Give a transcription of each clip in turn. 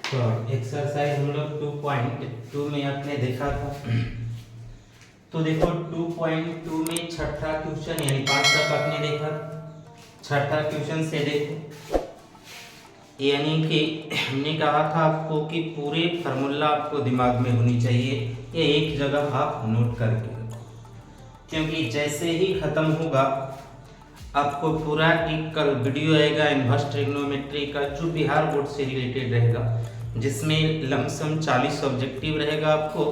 तो एक्सरसाइज हम लोग 2.2 में आपने देखा था। तो देखो 2.2 में छठा क्वेश्चन यानी 5 तक आपने देखा। छठा क्वेश्चन से देखो, यानी कि हमने कहा था आपको कि पूरे फार्मूला आपको दिमाग में होनी चाहिए, ये एक जगह आप नोट करके रखो, क्योंकि जैसे ही खत्म होगा आपको पूरा एक कल वीडियो आएगा इनवर्स ट्रिग्नोमेट्री का, जो बिहार बोर्ड से रिलेटेड रहेगा, जिसमें लमसम 40 ऑब्जेक्टिव रहेगा। आपको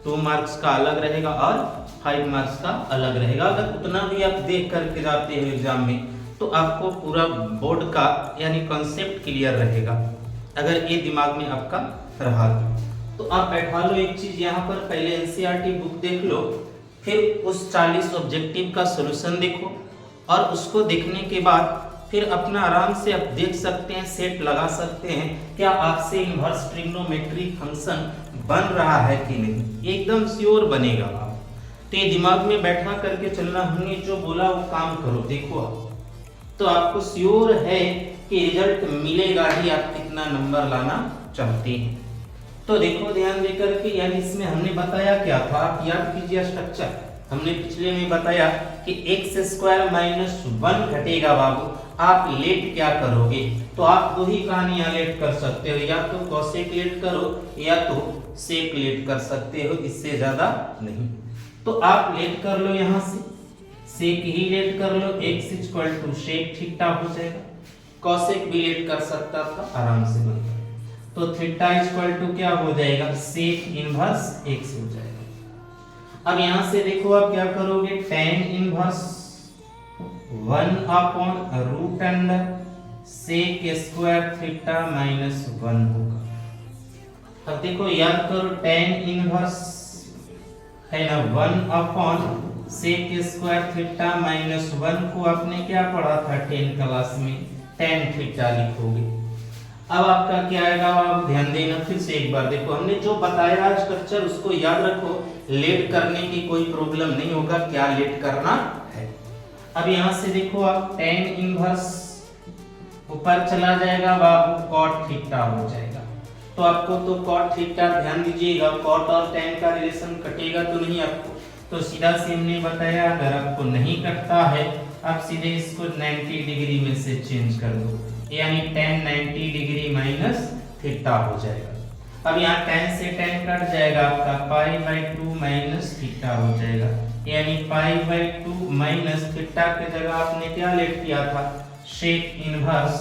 2 मार्क्स का अलग रहेगा और 5 मार्क्स का अलग रहेगा। अगर उतना भी आप देख करके जाते हो एग्जाम में तो आपको पूरा बोर्ड का यानी कॉन्सेप्ट क्लियर रहेगा, अगर ये दिमाग में आपका रहा तो आप बैठा लो एक चीज यहाँ पर, पहले एनसीईआरटी बुक देख लो, फिर उस 40 ऑब्जेक्टिव का सॉल्यूशन देखो, और उसको देखने के बाद फिर अपना आराम से आप देख सकते हैं, सेट लगा सकते हैं क्या आपसे इनवर्स ट्रिग्नोमेट्री फंक्शन बन रहा है कि नहीं। एकदम श्योर बनेगा आप, तो ये दिमाग में बैठा करके चलना। हमने जो बोला वो काम करो, देखो आप तो आपको श्योर है कि रिजल्ट मिलेगा ही, आप कितना नंबर लाना चाहते हैं। तो देखो ध्यान देकर के, यानी इसमें हमने बताया क्या था, आप याद कीजिए स्ट्रक्चर। हमने पिछले में बताया कि x² माइनस 1 घटेगा बाबू, आप लेट क्या करोगे, तो आप दो ही कहानियां लेट कर सकते हो, या तो कॉसेक लेट करो या तो सेक लेट कर सकते हो, इससे ज्यादा नहीं। तो आप लेट कर लो, यहाँ से सेक ही लेट कर लो, x सेक थीटा हो जाएगा। कॉसेक भी लेट कर सकता था, आराम से बनता, तो थीटा क्या हो जाएगा, सेक इनवर्स x हो जाएगा। अब यहां से देखो आप क्या करोगे, tan इनवर्स 1/√अंडर सेक स्क्वायर थीटा माइनस 1 होगा। अब देखो याद करो, tan इनवर्स है ना 1/सेक स्क्वायर थीटा माइनस 1 को आपने क्या पढ़ा था 10 क्लास में, tan थीटा लिखोगे। अब आपका क्या आएगा, आप ध्यान देना फिर से एक बार, देखो हमने जो बताया स्ट्रक्चर उसको याद रखो, लेट करने की कोई प्रॉब्लम नहीं होगा, क्या लेट करना है। अब यहां से देखो आप tan इनवर्स ऊपर चला जाएगा बाबू, cot थीटा हो जाएगा। तो आपको तो cot थीटा ध्यान दीजिएगा, cot और tan का रिलेशन कटेगा तो नहीं आपको, तो सीधा से हमने बताया अगर आपको नहीं कटता है आप सीधे इसको 90 डिग्री में से चेंज कर दो, यानी tan 90 डिग्री माइनस थीटा हो जाएगा। अब यहाँ tan से tan कट जाएगा, आपका π/2 माइनस थीटा हो जाएगा, यानी π/2 माइनस थीटा के जगह आपने क्या लेट किया था, सेक इनवर्स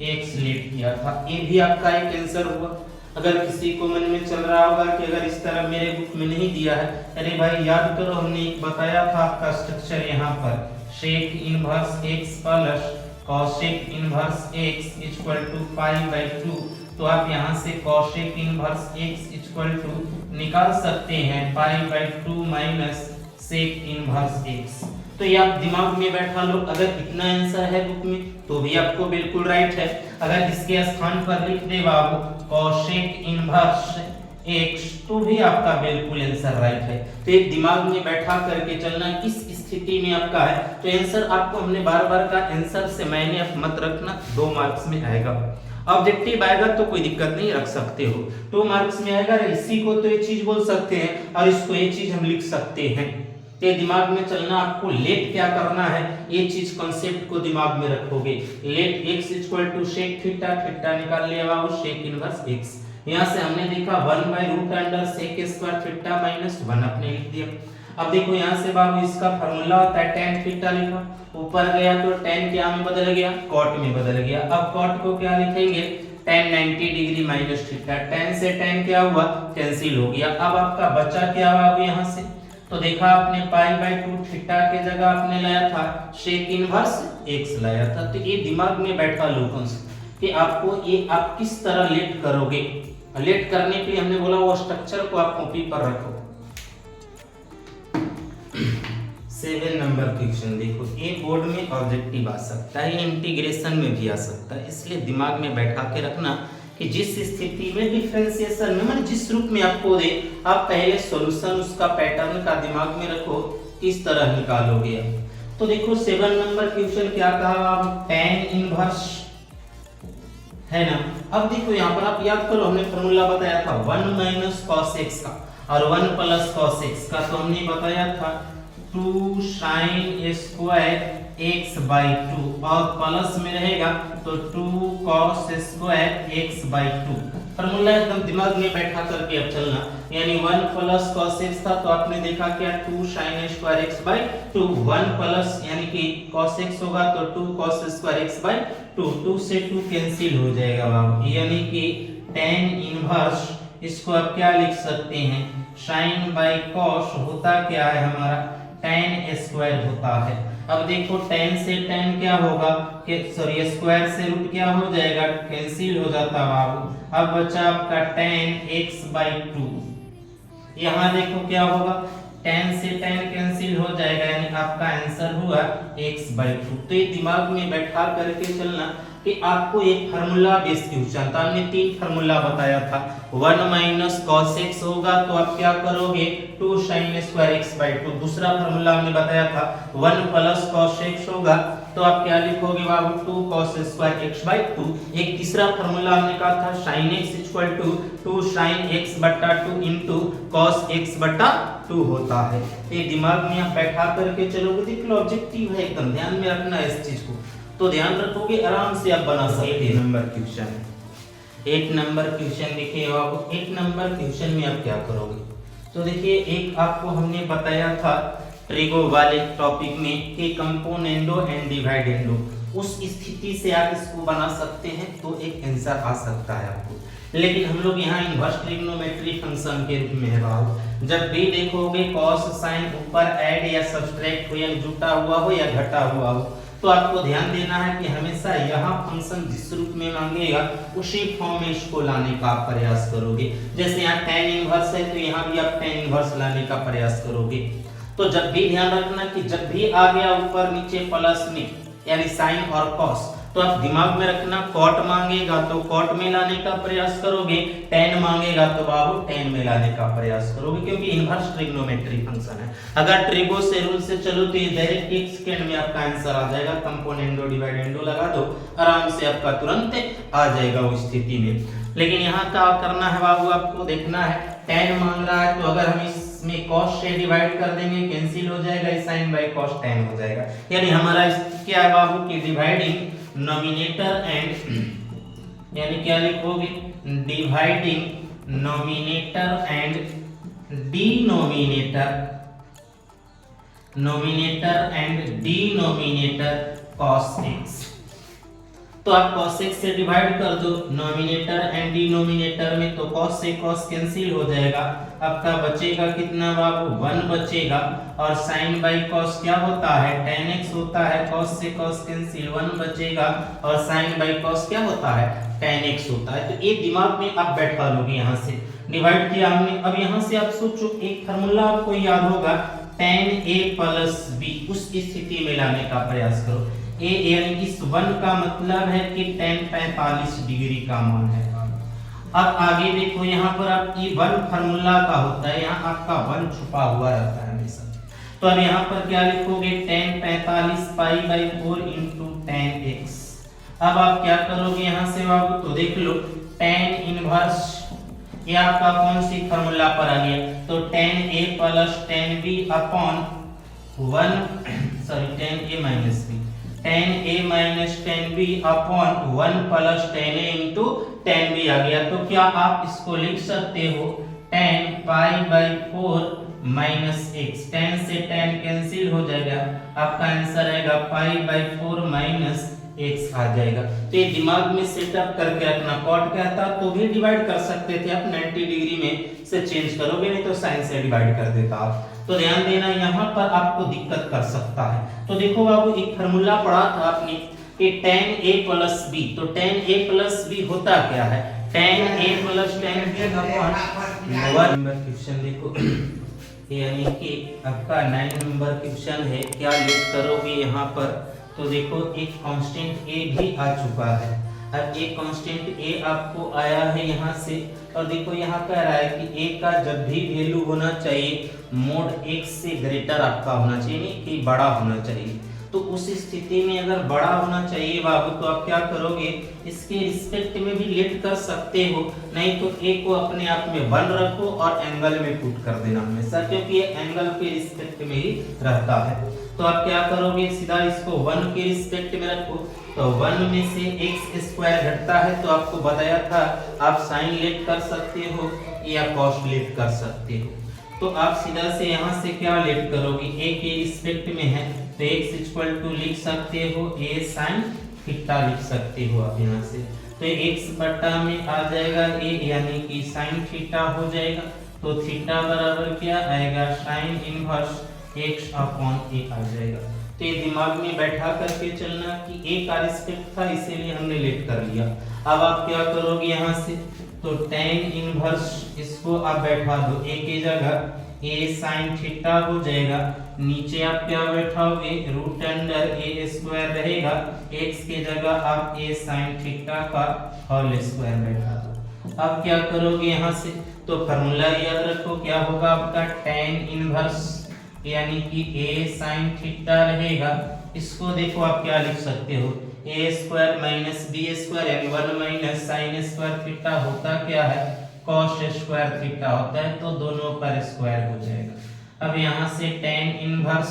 x लेट किया था। ये भी आपका एक आंसर हुआ। अगर किसी को मन में चल रहा होगा कि अगर इस तरह मेरे बुक में नहीं दिया है, अरे भाई याद करो, हमने बताया था आपका स्ट्रक्चर यहाँ पर, sec inverse x plus cosec inverse x equal to π/2, तो आप यहाँ से cosec inverse x equal to निकाल सकते हैं π/2 माइनस सेक इनवर्स x। तो ये आप दिमाग में बैठा लो, अगर इतना आंसर है बुक में तो भी आपको बिल्कुल राइट है। अगर इसके स्थान पर लिख दे बाबू कॉसेक इनवर्स x तो भी आपका बिल्कुल आंसर राइट है। तो एक दिमाग में बैठा करके चलना किस स्थिति में आपका है, तो आंसर आपको हमने बार-बार का आंसर से मैंने आप मत रखना, 2 मार्क्स में आएगा। ऑब्जेक्टिव आएगा तो कोई दिक्कत नहीं, रख सकते हो, 2 मार्क्स में आएगा। इसी को तो ये चीज बोल सकते हैं और इसको ये चीज हम लिख सकते हैं। ये दिमाग में चलना, आपको लेट क्या करना है ये चीज कॉन्सेप्ट को दिमाग में रखोगे। Let x equal to sec theta, theta निकाल लिया बाबू सेक इनवर्स x। यहां से हमने देखा 1/√अंडर सेक स्क्वायर थीटा माइनस 1 अपने लिख दिया। अब देखो यहां से बाबू इसका फार्मूला होता है tan थीटा लिखा, ऊपर गया तो tan क्या में बदल गया, cot में बदल गया। अब cot को क्या लिखेंगे, tan 90 degree minus theta, tan से tan क्या हुआ, कैंसिल हो गया। अब आपका बचा क्या बाबू यहां से, तो देखा आपने π/2 थीटा के जगह आपने लाया था सेक इनवर्स x लाया था। तो ये दिमाग में बैठा लो कि आपको ये आप किस तरह लेट करोगे। लेट करने के लिए हमने बोला वो स्ट्रक्चर को आप कॉपी पर रखो। 7 नंबर क्वेश्चन देखो, ये बोर्ड में ऑब्जेक्टिव आ सकता है, इंटीग्रेशन में भी आ सकता है, इसलिए दिमाग में बैठा के रखना कि जिस स्थिति में डिफरेंशिएशन में माने जिस रूप में आपको दे, आप पहले सॉल्यूशन उसका पैटर्न का दिमाग में रखो, किस तरह निकालोगे आप। तो देखो 7 नंबर क्वेश्चन क्या कहा, tan इनवर्स है ना अब देखो यहाँ पर आप याद करो, हमने फॉर्मूला बताया था 1 माइनस कॉस एक्स का और 1 प्लस कॉस एक्स का, तो हमने बताया था 2 साइन स्क्वायर x बाई 2 और प्लस में रहेगा तो 2 cos square x by 2। Formula एकदम दिमाग में बैठा करके अब चलना, यानी 1 प्लस cos x था तो आपने देखा क्या 2 sin square x by 2, 1 plus यानी कि cos x होगा तो 2 cos स्क्वायर x बाई 2, 2 से 2 कैंसिल हो जाएगा बाबू, यानी कि tan इनवर्स इसको आप क्या लिख सकते हैं, sin बाई cos होता क्या है हमारा tan स्क्वायर होता है। अब देखो tan से tan क्या होगा कि सॉरी स्क्वायर से रूट क्या हो जाएगा, कैंसिल हो जाता बाबू। अब बचा आपका tan x बाई 2, यहाँ देखो क्या होगा tan से tan कैंसिल हो जाएगा, यानी आपका आंसर हुआ x बाई 2। तो ये दिमाग में बैठा करके चलना कि आपको एक फार्मूला बेस क्वेश्चन था, हमने 3 फार्मूला बताया था। 1 माइनस cos x होगा तो आप क्या करोगे 2 sin स्क्वायर x बाई 2। दूसरा फार्मूला हमने बताया था 1 प्लस cos x होगा तो आप क्या लिखोगे बाबू 2 cos स्क्वायर x बाई 2। एक तीसरा फार्मूला हमने कहा था sin x equal to 2 sin x बटा 2 इनटू cos x बटा 2 होता है। ये दिमाग में आप बैठा करके चलोगे, देख लो ऑब्जेक्टिव है एकदम, ध्यान में रखना इस चीज को, तो ध्यान रखोगे आराम से आप बना सकते हैं। 8 नंबर क्वेश्चन, 8 नंबर क्वेश्चन देखिए आपको 8 नंबर क्वेश्चन में आप क्या करोगे, तो देखिए एक आपको हमने बताया था ट्रिगो वाले टॉपिक में कि कंपोनेंडो एंड डिवाइडेंडो, उस स्थिति से आप इसको बना सकते हैं तो एक आंसर आ सकता है आपको। लेकिन हम लोग यहाँ इनवर्स ट्रिग्नोमेट्री फंक्शन के रूप में है बाबू, जब भी देखोगे cos साइन ऊपर ऐड या सब्सट्रैक्ट हो या जुटा हुआ हो या घटा हुआ हो, तो आपको ध्यान देना है कि हमेशा यहाँ फंक्शन जिस रूप में मांगेगा उसी फॉर्म में इसको लाने का आप प्रयास करोगे। जैसे यहाँ tan इनवर्स है तो यहाँ भी आप tan इनवर्स लाने का प्रयास करोगे। तो जब भी ध्यान रखना कि जब भी आ गया ऊपर नीचे प्लस में यानी साइन और कॉस, तो आप दिमाग में रखना कॉट मांगेगा तो कॉट में लाने का प्रयास करोगे, tan मांगेगा तो बाबू tan में लाने का प्रयास करोगे, क्योंकि इनवर्स ट्रिग्नोमेट्री फंक्शन है। अगर ट्रिगो से रूल से चलो तो ये डायरेक्ट एक सेकंड में आपका आंसर आ जाएगा, कंपोनेंडो डिवाइडेंडो लगा दो आराम से आपका तुरंत आ जाएगा उस स्थिति में। लेकिन यहाँ क्या करना है बाबू, आपको देखना है tan मांग रहा है तो अगर हम इसमें cos से डिवाइड कर देंगे कैंसिल हो जाएगा, sin बाय cos tan हो जाएगा। यानी हमारा क्या है बाबू कि डिवाइडिंग नोमिनेटर एंड, यानी क्या लिखोगे dividing nominator and denominator, nominator and denominator cos x। तो आप cos x से डिवाइड कर दो नोमिनेटर एंड डिनोमिनेटर में, तो cos से cos कैंसिल हो जाएगा, आपका बचेगा कितना बाबू 1 बचेगा, और sin बाई cos क्या होता है tan x होता है, cos से cos कैंसिल 1 बचेगा, और sin बाई cos क्या होता है tan x होता है। तो ये दिमाग में आप बैठा लोगे, यहाँ से डिवाइड किया हमने। अब यहाँ से आप सोचो एक फार्मूला आपको याद होगा tan a प्लस b, उस स्थिति में लाने का प्रयास करो। ए यानी इस 1 का मतलब है कि tan 45 डिग्री का मान है। अब आगे देखो यहाँ पर आप ये 1 फार्मूला का होता है, यहाँ आपका 1 छुपा हुआ रहता है हमेशा। तो अब यहाँ पर क्या लिखोगे tan 45 pi by 4 into tan x। अब आप क्या करोगे यहाँ से बाबू, तो देख लो tan इनवर्स ये आपका कौन सी फार्मूला पर आ गया, तो tan a plus tan b upon 1 tan a minus b, tan a minus tan b upon 1 plus tan a into tan b आ गया। तो क्या आप इसको लिख सकते हो tan pi by 4 minus x, tan से tan कैंसिल हो जाएगा, आपका आंसर आएगा पाई बाई 4 माइनस x आ जाएगा। तो ये दिमाग में सेटअप करके रखना, कॉट कहता तो भी डिवाइड कर सकते थे आप 90 डिग्री में से चेंज करोगे, नहीं तो साइन से डिवाइड कर देता आप। तो ध्यान देना यहाँ पर आपको दिक्कत कर सकता है। तो देखो बाबू एक फार्मूला पढ़ा था आपने कि tan a प्लस b, तो tan a प्लस b होता क्या है tan a plus tan b upon 1 number question देखो यानी कि आपका 9 नंबर क्वेश्चन है, क्या लिख करोगे यहाँ पर, तो देखो एक कांस्टेंट a भी आ चुका है। अब एक कांस्टेंट a आपको आया है यहाँ से, और देखो यहाँ कह रहा है कि a का जब भी वैल्यू होना चाहिए मोड x से ग्रेटर आपका होना चाहिए, नहीं कि बड़ा होना चाहिए। तो उस स्थिति में अगर बड़ा होना चाहिए बाबू तो आप क्या करोगे, इसके रिस्पेक्ट में भी लेट कर सकते हो, नहीं तो ए को अपने आप में 1 रखो और एंगल में पुट कर देना हमेशा, क्योंकि ये एंगल के रिस्पेक्ट में ही रहता है। तो आप क्या करोगे, सीधा इसको 1 के रिस्पेक्ट में रखो, तो 1 में से x स्क्वायर घटता है, तो आपको बताया था आप साइन लेट कर सकते हो या कॉस लेट कर सकते हो। तो आप सीधा से यहाँ से क्या लेट करोगे, a के रिस्पेक्ट में है तो x इक्वल टू लिख सकते हो a sin थीटा लिख सकते हो आप यहाँ से, तो x बटा में आ जाएगा a यानी कि sin थीटा हो जाएगा, तो थीटा बराबर क्या आएगा, sin inverse x upon a आ जाएगा। तो ये दिमाग में बैठा करके चलना कि a का रिस्पेक्ट था इसीलिए हमने लेट कर लिया। अब आप क्या करोगे यहाँ से, तो tan इनवर्स इसको आप बैठा दो a की जगह, a sin थीटा हो जाएगा, नीचे आप क्या बैठाओगे, रूट अंडर a स्क्वायर रहेगा, x की जगह आप a sin थीटा का होल स्क्वायर बैठा दो। अब क्या करोगे यहाँ से, तो फार्मूला याद रखो क्या होगा आपका, tan इनवर्स यानी कि a sin थीटा रहेगा, इसको देखो आप क्या लिख सकते हो, a square minus b square यानी 1 माइनस sin स्क्वायर थीटा होता क्या है, cos स्क्वायर थीटा होता है, तो दोनों पर स्क्वायर हो जाएगा। अब यहाँ से tan inverse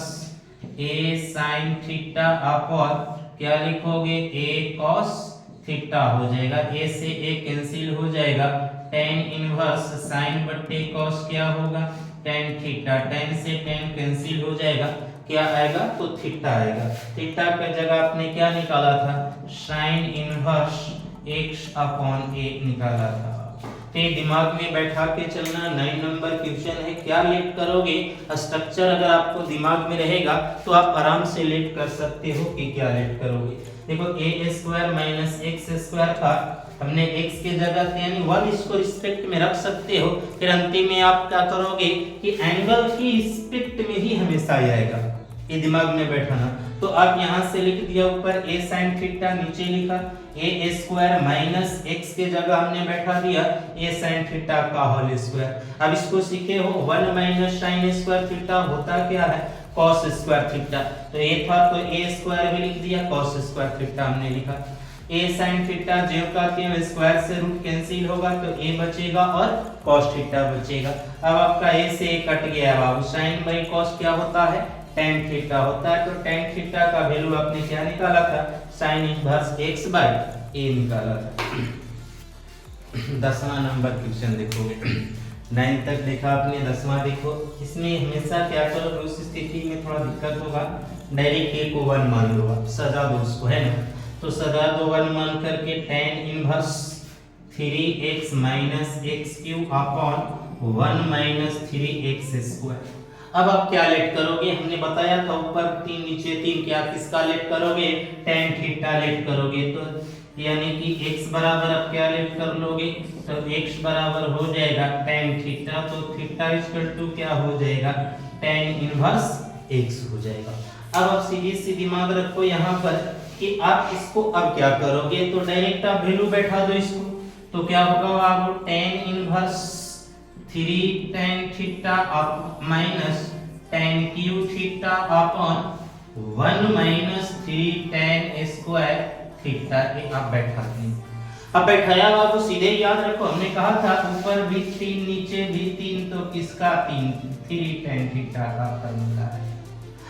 a sin theta upon क्या लिखोगे, a cos थीटा हो जाएगा, a से a कैंसिल हो जाएगा, tan इनवर्स sin बट्टे cos क्या होगा, tan थीटा, tan से tan कैंसिल हो जाएगा, क्या आएगा, तो थीटा आएगा। थीटा की जगह आपने क्या निकाला था, sin inverse x upon a निकाला था। तो दिमाग में बैठा के चलना, 9 नंबर क्वेश्चन है, क्या लेट करोगे, स्ट्रक्चर अगर आपको दिमाग में रहेगा तो आप आराम से लेट कर सकते हो कि क्या लेट करोगे। देखो a square minus x square था, हमने x की जगह यानी 1 इसको रिस्पेक्ट में रख सकते हो, फिर अंतिम में आप क्या करोगे कि एंगल की रिस्पेक्ट में ही हमेशा आएगा, ये दिमाग में बैठाना। तो आप यहाँ से लिख दिया ऊपर a sin थीटा, नीचे लिखा a स्क्वायर माइनस x के जगह हमने बैठा दिया a sin थीटा का होल स्क्वायर। अब इसको सीखे हो 1 माइनस sin स्क्वायर थीटा होता क्या है, cos स्क्वायर थीटा, तो a था तो a स्क्वायर भी लिख दिया, cos स्क्वायर थीटा हमने लिखा, a sin थीटा जो का के स्क्वायर से रूट कैंसिल होगा तो a बचेगा और cos थीटा बचेगा। अब आपका a से a कट गया बाबू, sin बाई cos क्या होता है, tan थीटा होता है, तो tan थीटा का वैल्यू आपने क्या निकाला था, sin inverse x by a निकाला था। 10वां नंबर क्वेश्चन देखोगे, 9 तक देखा आपने, 10वां देखो, इसमें हमेशा क्या करो, उस स्थिति में थोड़ा दिक्कत होगा, डायरेक्ट a को 1 मान लो, आप सजा दो उसको, है ना, तो सजा दो 1 मान करके tan inverse 3x minus x cube upon 1 minus 3x square. अब आप क्या लेट करोगे, हमने बताया था ऊपर 3 नीचे 3, क्या किसका लेट करोगे, tan थीटा लेट करोगे, तो यानी कि x बराबर आप क्या लेट कर लोगे, तो x बराबर हो जाएगा tan थीटा, तो थीटा इक्वल टू क्या हो जाएगा, tan इनवर्स x हो जाएगा। अब आप सीधी सी दिमाग रखो यहाँ पर कि आप इसको अब क्या करोगे, तो डायरेक्ट आप वैल्यू बैठा दो इसको, तो क्या होगा आप tan inverse 3 tan theta up minus tan Q theta upon 1 minus 3 tan square theta, ये आप बैठा दें। अब बैठाया बाबू, सीधे याद रखो, हमने कहा था ऊपर भी 3 नीचे भी 3, तो किसका 3 tan थीटा का फॉर्मूला है।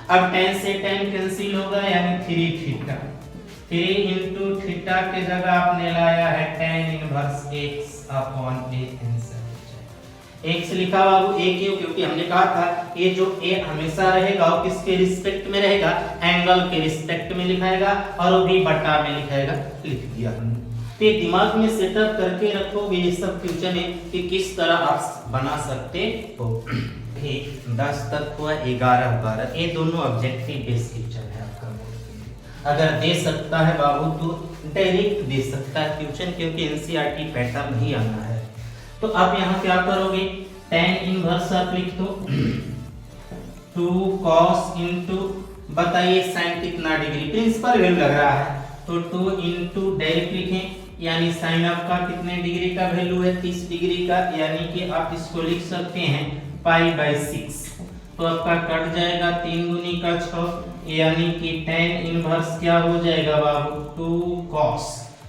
अब tan से tan कैंसिल होगा यानी 3 थीटा, 3 into थीटा के जगह आपने लाया है tan inverse x upon a, answer x लिखा बाबू, a क्यों, क्योंकि हमने कहा था ये जो a हमेशा रहेगा वो किसके रिस्पेक्ट में रहेगा, एंगल के रिस्पेक्ट में लिखाएगा, और वो भी बटा में लिखाएगा, लिख दिया हमने। तो ये दिमाग में सेटअप करके रखोगे ये सब क्वेश्चन है कि किस तरह आप बना सकते हो। 10 तक हुआ, 11 12, ये दोनों ऑब्जेक्टिव बेस्ड क्वेश्चन है आपका। अगर दे सकता है बाबू तो डायरेक्ट दे सकता है क्वेश्चन, क्योंकि एनसीईआरटी पैटर्न ही आना है। तो आप यहाँ क्या करोगे, tan इनवर्स आप लिख दो 2 cos इनटू, बताइए sin कितना डिग्री, प्रिंसिपल वैल्यू लग रहा है, तो 2 इनटू डायरेक्ट लिखें, यानी sin आपका कितने डिग्री का वैल्यू है, 30 डिग्री का, यानी कि आप इसको लिख सकते हैं पाई बाय 6, तो आपका कट जाएगा 3 दूनी का 6, यानी कि tan इनवर्स क्या हो जाएगा बाबू 2 cos।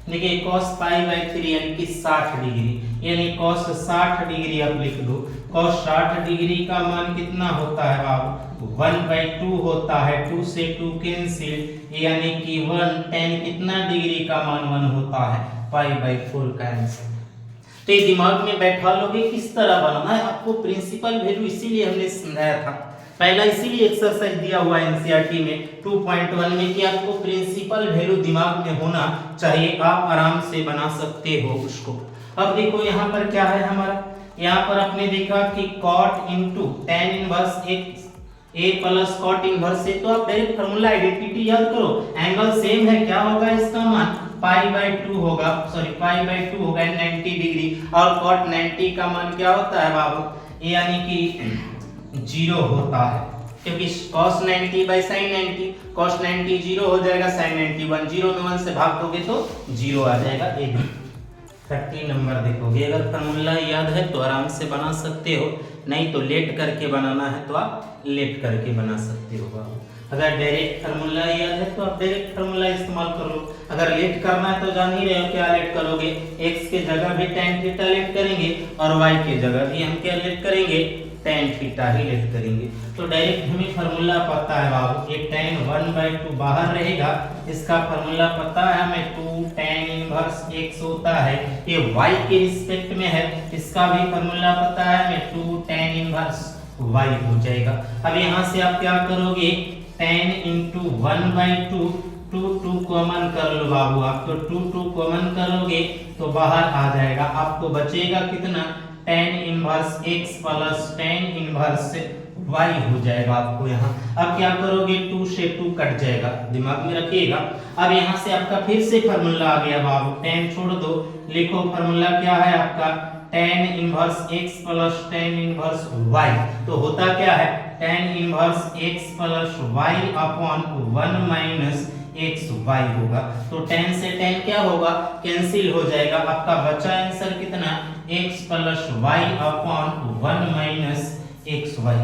देखिए cos पाई बाई 3 यानी कि 60 डिग्री, यानी cos 60 डिग्री आप लिख दो। cos 60 डिग्री का मान कितना होता है बाबू 1/2 होता है, 2 से 2 कैंसिल, यानी कि 1 tan कितना डिग्री का मान 1 होता है π/4 का आंसर। तो ये दिमाग में बैठा लोगे किस तरह बनाना है आपको प्रिंसिपल वैल्यू, इसीलिए हमने समझाया था पहला, इसीलिए एक्सरसाइज दिया हुआ है एनसीईआरटी में 2.1 में कि आपको प्रिंसिपल वैल्यू दिमाग में होना चाहिए, आप आराम से बना सकते हो उसको। अब देखो यहाँ पर क्या है हमारा, यहाँ पर आपने देखा कि cot into tan inverse a plus cot inverse से, तो आप डायरेक्ट फार्मूला आइडेंटिटी याद करो, एंगल सेम है, क्या होगा इसका मान π/2 होगा, सॉरी π/2 होगा 90 डिग्री, और cot 90 का मान क्या होता है बाबू, यानी कि 0 होता है, क्योंकि cos 90 बाय sin 90, cos 90 0 हो जाएगा, sin 90 1, 0 में 1 से भाग दोगे तो 0 आ जाएगा। ये 30 नंबर देखोगे, अगर फार्मूला याद है तो आराम से बना सकते हो, नहीं तो लेट करके बनाना है तो आप लेट करके बना सकते हो बाबू। अगर डायरेक्ट फार्मूला याद है तो आप डायरेक्ट फार्मूला इस्तेमाल कर लो, अगर लेट करना है तो जान ही रहे हो क्या लेट करोगे, x के जगह भी tan थीटा लेट करेंगे और y के जगह भी हम क्या लेट करेंगे tan थीटा ही लेट करेंगे। तो डायरेक्ट हमें फार्मूला पता है बाबू, ये tan 1/2 बाहर रहेगा, इसका फार्मूला पता है हमें 2 tan इनवर्स x होता है, ये y के रिस्पेक्ट में है, इसका भी फार्मूला पता है हमें 2 tan इनवर्स y हो जाएगा। अब यहाँ से आप क्या करोगे, tan इंटू 1/2, 2 कॉमन कर लो बाबू आप, तो 2 कॉमन करोगे तो बाहर आ जाएगा, आपको बचेगा कितना tan inverse x plus tan inverse y हो जाएगा आपको यहाँ। अब क्या करोगे, 2 से 2 कट जाएगा, दिमाग में रखिएगा। अब यहाँ से आपका फिर से फार्मूला आ गया बाबू, tan छोड़ दो, लिखो फार्मूला क्या है आपका tan inverse x plus tan inverse y, तो होता क्या है tan inverse x plus y upon 1 minus xy होगा, तो tan से tan क्या होगा कैंसिल हो जाएगा, आपका बचा आंसर कितना x plus y upon 1 minus xy।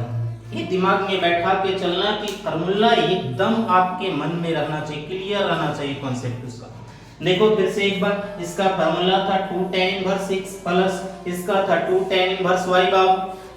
ये दिमाग में बैठा के चलना कि फार्मूला एकदम आपके मन में रहना चाहिए, क्लियर रहना चाहिए कॉन्सेप्ट उसका। देखो फिर से एक बार, इसका फार्मूला था 2 tan इनवर्स x प्लस इसका था 2 tan इनवर्स y बाबू,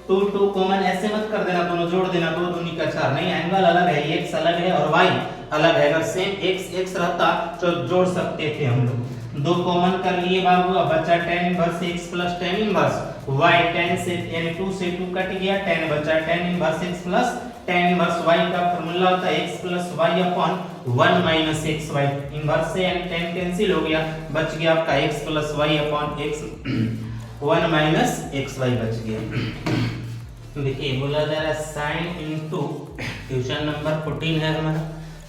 2 कॉमन ऐसे मत कर देना, दोनों जोड़ देना, 2 दूनी का 4, नहीं एंगल अलग है, x अलग है और y अलग है, अगर सेम x रहता तो जोड़ सकते थे हम लोग, 2 कॉमन कर लिए बाबू, अब बचा tan inverse x plus tan inverse y, tan से यानी 2 से 2 कट गया, tan बचा tan inverse x plus tan inverse y का फार्मूला होता है x plus y upon 1 minus xy, inverse से यानी tan कैंसिल हो गया, बच गया आपका x plus y upon x 1 minus xy बच गया। देखिए बोला जा रहा है sin इंटू क्वेश्चन नंबर 14 है हमारा,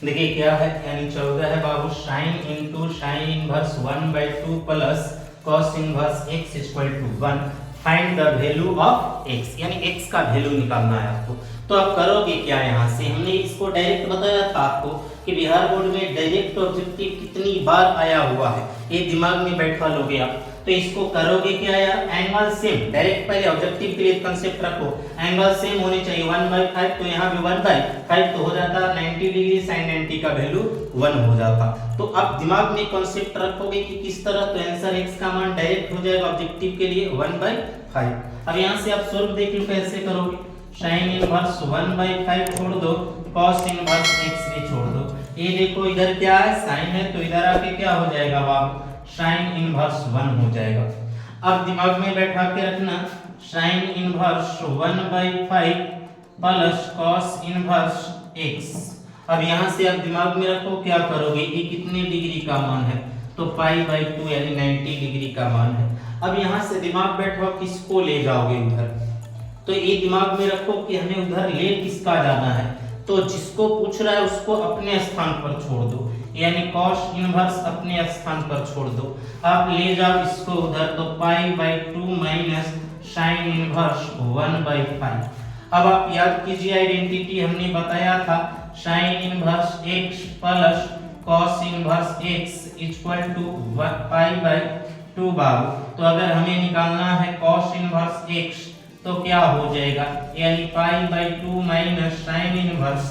देखिए क्या है, यानी 14 है बाबू, sin into sin inverse 1/2 plus cos inverse x equal to 1, find the value of x, यानी x का वैल्यू निकालना है आपको। तो आप करोगे क्या, यहाँ से हमने इसको डायरेक्ट बताया था आपको कि बिहार बोर्ड में डायरेक्ट ऑब्जेक्टिव कितनी बार आया हुआ है, ये दिमाग में बैठा लोगे आप। तो इसको करोगे क्या यार, एंगल सेम, डायरेक्ट पहले ऑब्जेक्टिव के लिए कांसेप्ट रखो, एंगल सेम होने चाहिए 1/5, तो यहाँ भी 1/5 तो हो जाता 90 डिग्री, sin 90 का वैल्यू 1 हो जाता। तो अब दिमाग में कांसेप्ट रखोगे कि किस तरह, तो आंसर x का मान डायरेक्ट हो जाएगा ऑब्जेक्टिव के लिए 1/5। अब यहाँ से आप सोल्व देख लो कैसे करोगे, sin इनवर्स 1/5 छोड़ दो, cos इनवर्स x भी छोड़ दो, ये देखो इधर क्या है sin है, तो इधर आके क्या हो जाएगा बाबू sin इनवर्स 1 हो जाएगा। अब दिमाग में बैठा के रखना sin inverse 1/5 plus cos inverse x। अब यहाँ से आप दिमाग में रखो क्या करोगे, ये कितने डिग्री का मान है, तो π/2 यानी 90 डिग्री का मान है। अब यहाँ से दिमाग बैठो किसको ले जाओगे उधर, तो ये दिमाग में रखो कि हमें उधर ले किसका जाना है, तो जिसको पूछ रहा है उसको अपने स्थान पर छोड़ दो, यानी cos इनवर्स अपने स्थान पर छोड़ दो, आप ले जाओ इसको उधर, तो π/2 माइनस sin इनवर्स 1/5। अब आप याद कीजिए आइडेंटिटी हमने बताया था sin inverse x plus cos inverse x equal to π/2 बाबू। तो अगर हमें निकालना है cos इनवर्स x, तो क्या हो जाएगा, यानी pi by 2 minus sine inverse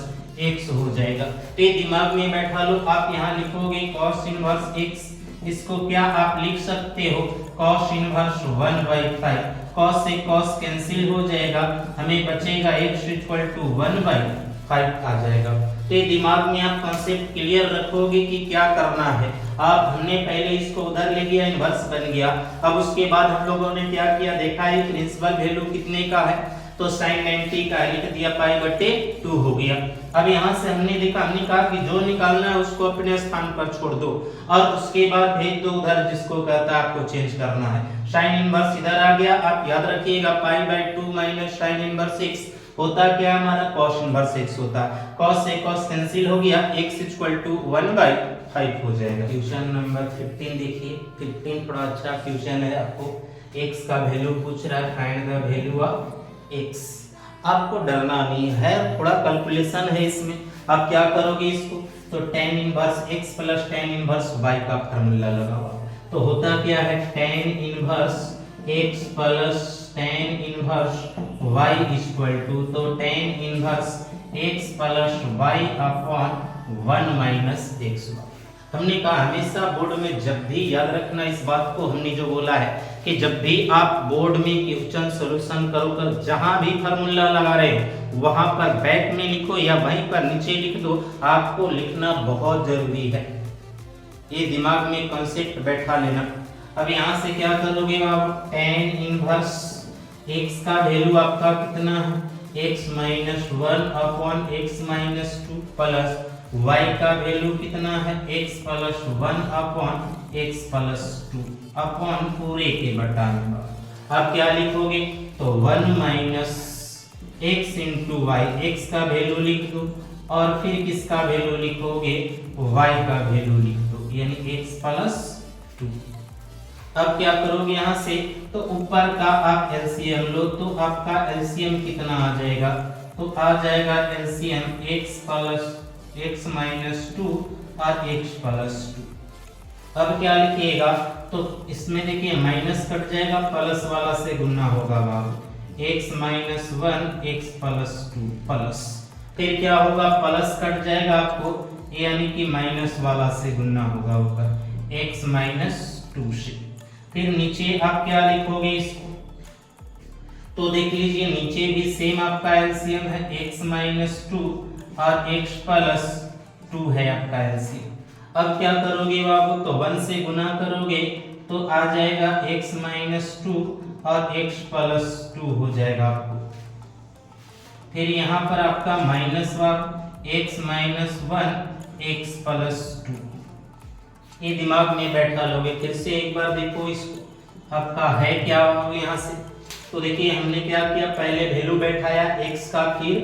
x हो जाएगा। तो ये दिमाग में बैठा लो, आप यहाँ लिखोगे cos इनवर्स x, इसको क्या आप लिख सकते हो cos इनवर्स 1/5, cos से cos कैंसिल हो जाएगा, हमें बचेगा x इक्वल टू 1/5 आ जाएगा। तो ये दिमाग में आप कॉन्सेप्ट क्लियर रखोगे कि क्या करना है। अब हमने पहले इसको उधर ले गया, इनवर्स बन गया। अब उसके बाद हम लोगों ने क्या किया, देखा है प्रिंसिपल वैल्यू कितने का है, तो sin 90 का लिख दिया पाई बटे 2 हो गया। अब यहाँ से हमने देखा, हमने कहा कि जो निकालना है उसको अपने स्थान पर छोड़ दो और उसके बाद भेज दो उधर जिसको कहता है आपको चेंज करना है। sin इनवर्स इधर आ गया, आप याद रखिएगा pi by 2 minus sin inverse x होता क्या हमारा cos इनवर्स x होता है, cos से cos कैंसिल हो गया, x इक्वल टू 1/5 हो जाएगा। क्वेश्चन नंबर 15 देखिए, 15 थोड़ा अच्छा क्वेश्चन है, आपको x का वैल्यू पूछ रहा है, find the value of x। आपको डरना नहीं है, थोड़ा कैलकुलेशन है इसमें। आप क्या करोगे इसको, तो tan inverse x plus tan inverse y का फार्मूला लगाओ। तो होता क्या है, tan inverse x plus tan inverse y equal to, तो tan inverse x plus y upon 1 minus x। हमने कहा हमेशा बोर्ड में जब भी याद रखना इस बात को, हमने जो बोला है कि जब भी आप बोर्ड में क्वेश्चन सॉल्यूशन करोगे, जहां भी फार्मूला लगा रहे हो वहां पर बैक में लिखो या वहीं पर नीचे लिख दो, आपको लिखना बहुत जरूरी है। ये दिमाग में कॉन्सेप्ट बैठा लेना। अब यहाँ से क्या करोगे आप, tan इनवर्स x का वैल्यू आपका कितना है, x minus 1 upon x minus 2 plus y का वैल्यू कितना है, x plus 1 upon x plus 2 upon पूरे के बटा में। अब क्या लिखोगे, तो 1 minus x into y, x का वैल्यू लिख दो और फिर किसका वैल्यू लिखोगे, y का वैल्यू लिख दो, यानी x प्लस 2। अब क्या करोगे यहाँ से, तो ऊपर का आप एलसीएम लो, तो आपका एलसीएम कितना आ जाएगा, तो आ जाएगा LCM x plus x minus 2 और x प्लस 2। अब क्या लिखिएगा, तो इसमें देखिए माइनस कट जाएगा, प्लस वाला से गुना होगा बाबू, x minus 1 x plus 2 plus, फिर क्या होगा, प्लस कट जाएगा आपको, यानी कि माइनस वाला से गुना होगा ऊपर x माइनस 2 से। फिर नीचे आप क्या लिखोगे इसको, तो देख लीजिए नीचे भी सेम आपका एलसीएम है, x माइनस 2 और x प्लस 2 है आपका एलसीएम। अब क्या करोगे बाबू, तो 1 से गुना करोगे तो आ जाएगा x माइनस 2 और x प्लस 2 हो जाएगा आपको। फिर यहाँ पर आपका minus x minus 1 x plus 2, ये दिमाग में बैठा लोगे। फिर से एक बार देखो इसको, आपका है क्या हो यहाँ से, तो देखिए हमने क्या किया, पहले वैल्यू बैठाया x का फिर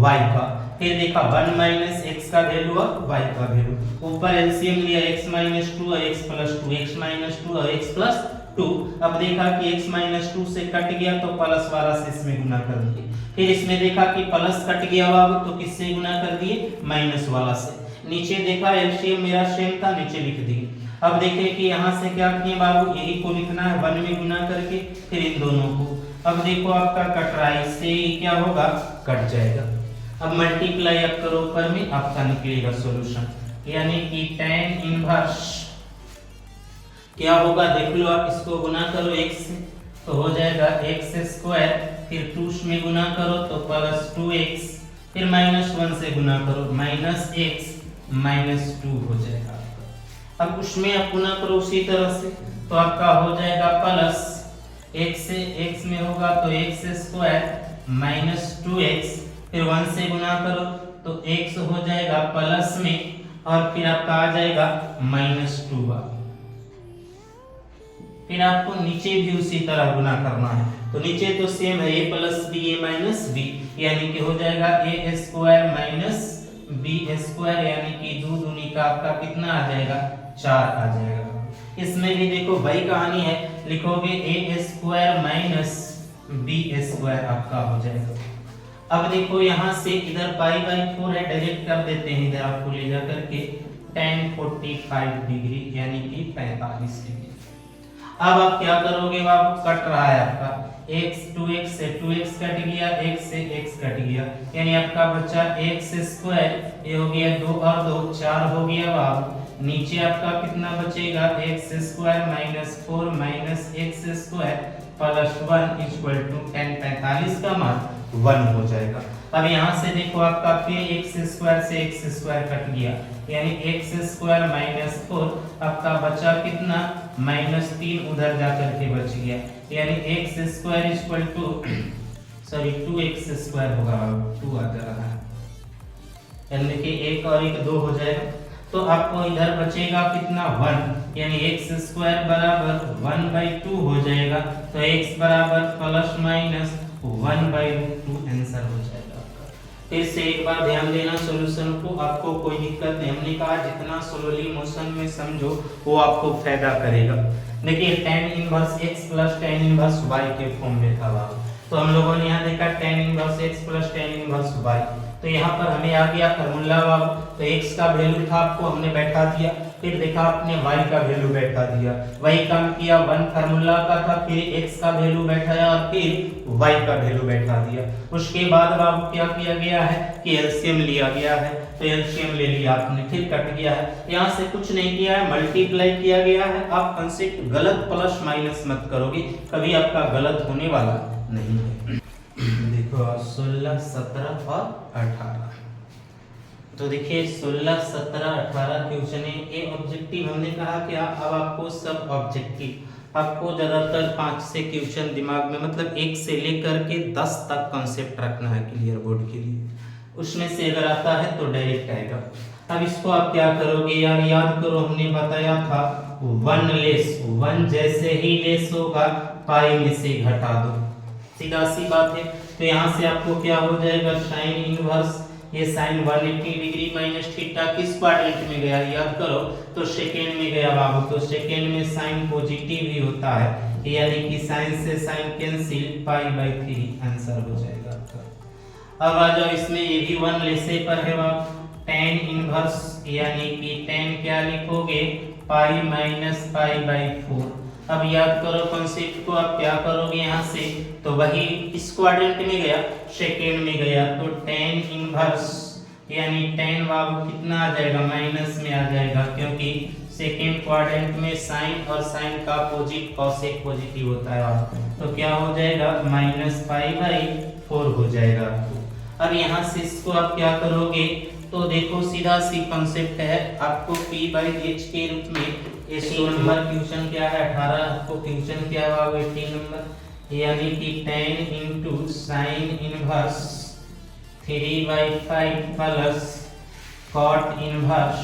y का, फिर देखा 1 माइनस x का वैल्यू और y का वैल्यू, ऊपर एलसीएम लिया x माइनस 2 और x प्लस 2, x माइनस 2 और x प्लस 2। अब देखा कि x माइनस 2 से कट गया तो प्लस वाला से इसमें गुना कर दिए, फिर इसमें देखा कि प्लस कट गया बाबू तो किससे गुना कर दिए, माइनस वाला से। नीचे देखा एलसीएम मेरा सेम था, नीचे लिख दिए। अब देखें कि यहाँ से क्या किए बाबू, यही को लिखना है 1 में गुना करके, फिर इन दोनों को। अब देखो आपका कट रहा है, इससे क्या होगा, कट जाएगा। अब मल्टीप्लाई आप करो ऊपर में, आपका निकलेगा सॉल्यूशन, यानी कि tan इनवर्स क्या होगा, देख लो आप, इसको गुना करो x से तो हो जाएगा x स्क्वायर, फिर 2 में गुना करो तो प्लस 2x, फिर माइनस 1 से गुना करो माइनस x माइनस 2 हो जाएगा। अब उसमें आप गुना करो उसी तरह से, तो आपका हो जाएगा प्लस x से x में होगा तो x स्क्वायर माइनस 2x, फिर 1 से गुना करो तो x हो जाएगा प्लस में और फिर आपका आ जाएगा माइनस 2। फिर आपको नीचे भी उसी तरह गुना करना है, तो नीचे तो सेम है a plus b a minus b, यानी कि हो जाएगा a square minus b square, यानी कि 2 दूनी का आपका कितना आ जाएगा, 4 आ जाएगा। इसमें भी देखो वही कहानी है, लिखोगे a square minus b square आपका हो जाएगा। अब देखो यहाँ से इधर पाई बाई 4 है, डायरेक्ट कर देते हैं इधर आपको ले जा करके tan 45 डिग्री यानी कि 45 डिग्री। अब आप क्या करोगे बाबू, कट रहा है आपका x 2x से 2x कट गया, x से x कट गया, यानी आपका बचा x स्क्वायर, ये हो गया 2 और 2 4 हो गया बाबू। नीचे आपका कितना बचेगा, x square minus 4 minus x square plus 1 equal to 10, 45 का मान 1 हो जाएगा। अब यहाँ से देखो आपका फिर x स्क्वायर से x स्क्वायर कट गया, यानी x स्क्वायर माइनस 4 आपका बचा कितना, माइनस 3 उधर जाकर के बच गया, यानी x square equal to sorry 2x square होगा, 2 आ जा रहा है, यानी कि 1 और 1 2 हो जाएगा। तो आपको इधर बचेगा कितना 1, यानी x स्क्वायर बराबर 1/2 हो जाएगा, तो x बराबर प्लस माइनस 1/2 आंसर हो जाएगा आपका। फिर से एक बार ध्यान देना सॉल्यूशन को, आपको कोई दिक्कत नहीं, हमने कहा जितना स्लोली मोशन में समझो वो आपको फायदा करेगा। देखिए tan inverse x plus tan inverse y के फॉर्म में था बाबू, तो हम लोगों ने यहाँ देखा tan inverse x plus tan inverse y, तो यहाँ पर हमें आ गया फार्मूला बाबू, तो x का वैल्यू था आपको हमने बैठा दिया, फिर देखा आपने y का वैल्यू बैठा दिया, वही काम किया 1 फार्मूला का था, फिर x का वैल्यू बैठाया और फिर y का वैल्यू बैठा दिया। उसके बाद बाबू क्या किया गया है कि एलसीएम लिया गया है, तो एलसीएम ले लिया आपने, फिर कट गया है, यहाँ से कुछ नहीं किया है, मल्टीप्लाई किया गया है। आप कंसेप्ट गलत प्लस माइनस मत करोगे, कभी आपका गलत होने वाला नहीं है। देखो 16 17 और 18, तो देखिए 16 17 18 क्वेश्चन है, ये ऑब्जेक्टिव हमने कहा कि अब आपको सब ऑब्जेक्टिव, आपको ज्यादातर 5 से क्वेश्चन दिमाग में, मतलब 1 से लेकर के 10 तक कॉन्सेप्ट रखना है क्लियर बोर्ड के लिए, उसमें से अगर आता है तो डायरेक्ट आएगा। अब इसको आप क्या करोगे यार, याद करो हमने बताया था 1 लेस, 1 जैसे ही लेस होगा पाई में से घटा दो, सीधा सी बात है। तो यहाँ से आपको क्या हो जाएगा, साइन इनवर्स, ये साइन 180 डिग्री माइनस थीटा किस क्वाड्रेंट में गया, याद करो तो सेकेंड में गया बाबू, तो सेकेंड में साइन पॉजिटिव ही होता है, यानी कि साइन से साइन कैंसिल, पाई/3 आंसर हो जाएगा आपका। अब आ जाओ इसमें, ये भी 1 लेसे पर है बाबू, tan इनवर्स, यानी कि tan क्या लिखोगे, पाई माइनस पाई/4। अब याद करो कॉन्सेप्ट को, आप क्या करोगे यहाँ से, तो वही इस क्वाड्रेंट में गया, सेकेंड में गया, तो tan इनवर्स यानी tan बाबू कितना आ जाएगा, माइनस में आ जाएगा, क्योंकि सेकेंड क्वाड्रेंट में साइन और साइन का अपोजिट कॉसेक पॉजिटिव होता है आपको, तो क्या हो जाएगा माइनस पाई/4 हो जाएगा आपको। अब यहाँ से इसको आप क्या करोगे, तो देखो सीधा सी कॉन्सेप्ट है, आपको p/h के रूप में, ये 3 नंबर क्वेश्चन क्या है 18, आपको क्वेश्चन क्या हुआ 18 नंबर, यानी कि tan into sin inverse 3/5 plus cot inverse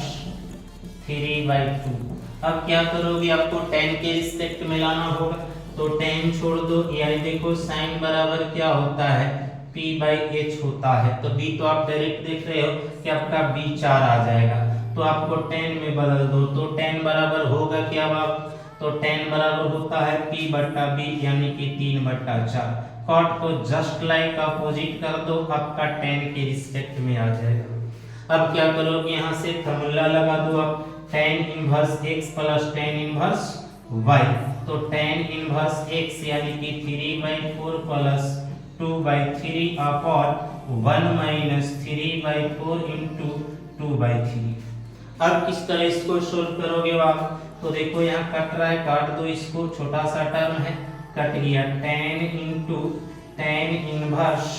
3/2। अब क्या करोगे, आपको tan के रिस्पेक्ट में लाना होगा, तो tan छोड़ दो, यानी देखो sin बराबर क्या होता है, p/h होता है, तो b तो आप डायरेक्ट देख रहे हो कि आपका b 4 आ जाएगा, तो आपको tan में बदल दो, तो tan बराबर होगा क्या बाप, तो tan बराबर होता है p/b, यानी कि 3/4। cot को जस्ट लाइक अपोजिट कर दो, आपका tan के रिस्पेक्ट में आ जाएगा। अब क्या करोगे, यहाँ से फार्मूला लगा दो आप, tan inverse x plus tan inverse y, तो tan इनवर्स x यानी कि 3/4 प्लस 2/3 अपॉन 1 माइनस 3/4 इंटू 2/3। अब किस तरह इसको सोल्व करोगे आप, तो देखो यहाँ कट रहा है, काट दो इसको, छोटा सा टर्म है, कट गया, tan इंटू tan इनवर्स।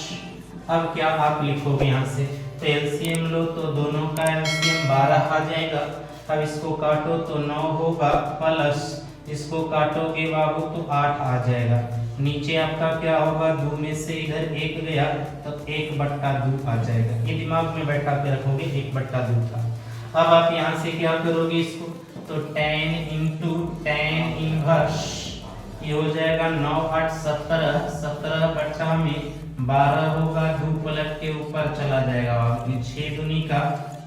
अब क्या आप लिखोगे यहाँ से, तो एलसीएम लो, तो दोनों का एलसीएम 12 आ जाएगा। अब इसको काटो तो 9 होगा, प्लस इसको काटोगे बाबू तो 8 आ जाएगा, नीचे आपका क्या होगा, 2 में से इधर 1 गया, तो 1/2 आ जाएगा, ये दिमाग में बैठा के रखोगे 1/2 था। अब आप यहाँ से क्या करोगे इसको, तो tan इंटू tan इनवर्स, ये हो जाएगा 9 8 17, 17 बटा में 12 होगा, 2 पलट के ऊपर चला जाएगा, आपने 6 दूनी का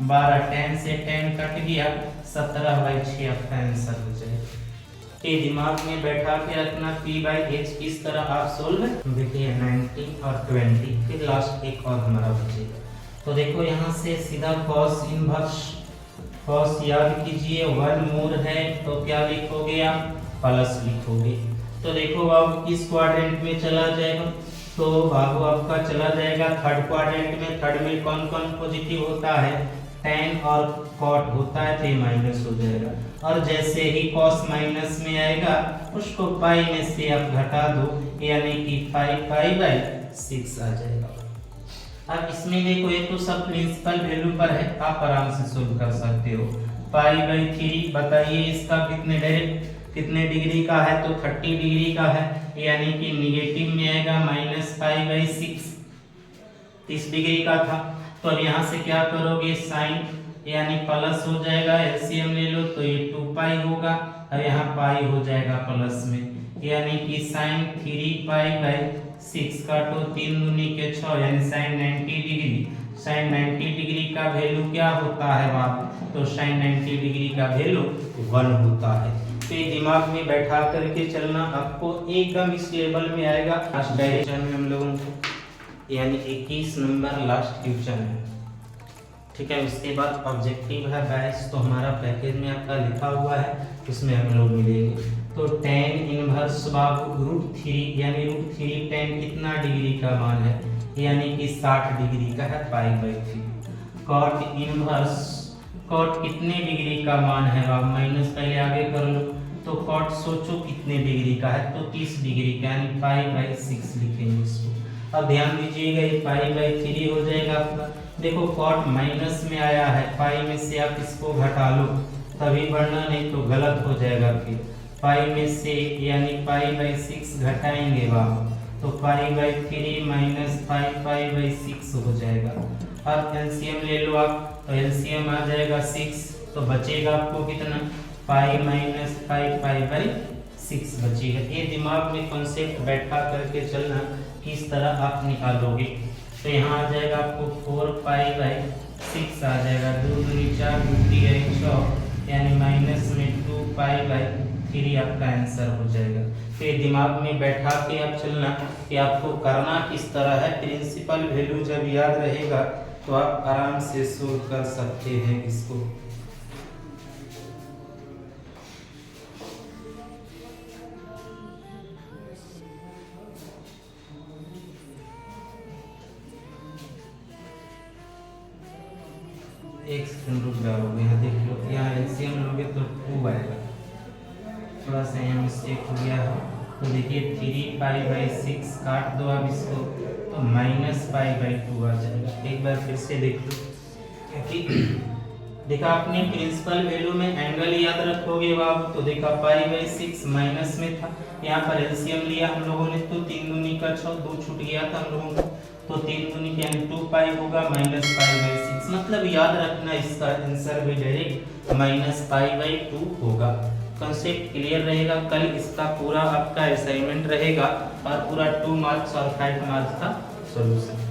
12, tan से tan कट गया, 17/6 आपका आंसर हो जाएगा। ये दिमाग में बैठा के रखना, p/h किस तरह आप सोल्व, देखिए 19 और 20, फिर लास्ट एक और हमारा बचेगा। तो देखो यहाँ से सीधा cos इनवर्स, cos याद कीजिए 1 मोर है, तो क्या लिखोगे आप, प्लस लिखोगे। तो देखो अब किस क्वाड्रेंट में चला जाएगा, तो बाबू आपका चला जाएगा थर्ड क्वाड्रेंट में। थर्ड में कौन कौन पॉजिटिव होता है, tan और cot होता है, तो ये माइनस हो जाएगा। और जैसे ही cos माइनस में आएगा उसको पाई में से आप घटा दो, यानी कि 5 पाई बाई 6 आ जाएगा। अब इसमें देखो ये तो सब प्रिंसिपल वैल्यू पर है, आप आराम से सोल्व कर सकते हो। पाई बाई 3 बताइए इसका कितने डिग्री का है, तो 30 डिग्री का है, यानी कि निगेटिव में आएगा माइनस पाई बाई 6, 30 डिग्री का था। तो अब यहाँ से क्या करोगे, साइन यानी प्लस हो जाएगा, एलसीएम ले लो तो ये 2 पाई होगा, और यहाँ पाई हो जाएगा प्लस में, यानी कि साइन 3 पाई बाई 6 काटो 3 दूनी के 6, यानी साइन 90 डिग्री। साइन 90 डिग्री का वैल्यू क्या होता है बाप, तो साइन 90 डिग्री का वैल्यू 1 होता है। तो ये दिमाग में बैठा करके चलना, आपको एकदम इस लेवल में आएगा। लास्ट डायरेक्शन में हम लोगों को यानी 21 नंबर लास्ट क्वेश्चन है, ठीक है। उसके बाद ऑब्जेक्टिव है 22, तो हमारा पैकेज में आपका लिखा हुआ है, उसमें हम लोग मिलेंगे। तो tan इनवर्स बाबू √3 यानी √3 tan कितना डिग्री का मान है, यानी कि 60 डिग्री का है, pi by 3। cot inverse cot कितने डिग्री का मान है, आप माइनस पहले आगे कर लो, तो cot सोचो कितने डिग्री का है, तो 30 डिग्री का, यानी पाई बाई 6 लिखेंगे इसको। अब ध्यान दीजिएगा ये पाई बाई 3 हो जाएगा आपका। देखो cot माइनस में आया है, पाई में से आप इसको घटा लो तभी बढ़ना, नहीं तो गलत हो जाएगा। फिर पाई में से यानी पाई बाई 6 घटाएंगे वहाँ, तो pi by 3 minus pi by 6 हो जाएगा। अब एलसीएम ले लो आप, तो एलसीएम आ जाएगा 6, तो बचेगा आपको कितना, पाई माइनस पाई बाई 6 बचेगा। ये दिमाग में कॉन्सेप्ट बैठा करके चलना, किस तरह आप निकालोगे। तो यहाँ आ जाएगा आपको 4 पाई बाई 6 आ जाएगा, 2 दूनी 4 2 3 6, यानी माइनस में 2 पाई बाई 3 आपका आंसर हो जाएगा। फिर दिमाग में बैठा के आप चलना कि आपको करना किस तरह है। प्रिंसिपल वैल्यू जब याद रहेगा तो आप आराम से सोल्व कर सकते हैं इसको। एक सेकंड रुक जाओगे, यहाँ देख लो, यहाँ एलसीएम लोगे तो 2 आएगा, थोड़ा सा यहाँ मिस्टेक हो गया है। तो देखिए 3 पाई बाई 6 काट दो आप इसको, तो माइनस पाई बाई 2 आ जाएगा। एक बार फिर से देख लो, क्योंकि देखा आपने प्रिंसिपल वैल्यू में एंगल याद रखोगे बाबू, तो देखा पाई बाई 6 माइनस में था, यहाँ पर एलसीएम लिया हम लोगों ने, तो 3 दूनी का 6, 2 छूट गया था हम लोगों को, तो 3 दूनी के यानी 2 पाई होगा माइनस पाई बाई 6, मतलब याद रखना इसका आंसर भी डायरेक्ट माइनस पाई बाई 2 होगा। कंसेप्ट क्लियर रहेगा। कल इसका पूरा आपका असाइनमेंट रहेगा और पूरा 2 मार्क्स और 5 मार्क्स का सॉल्यूशन।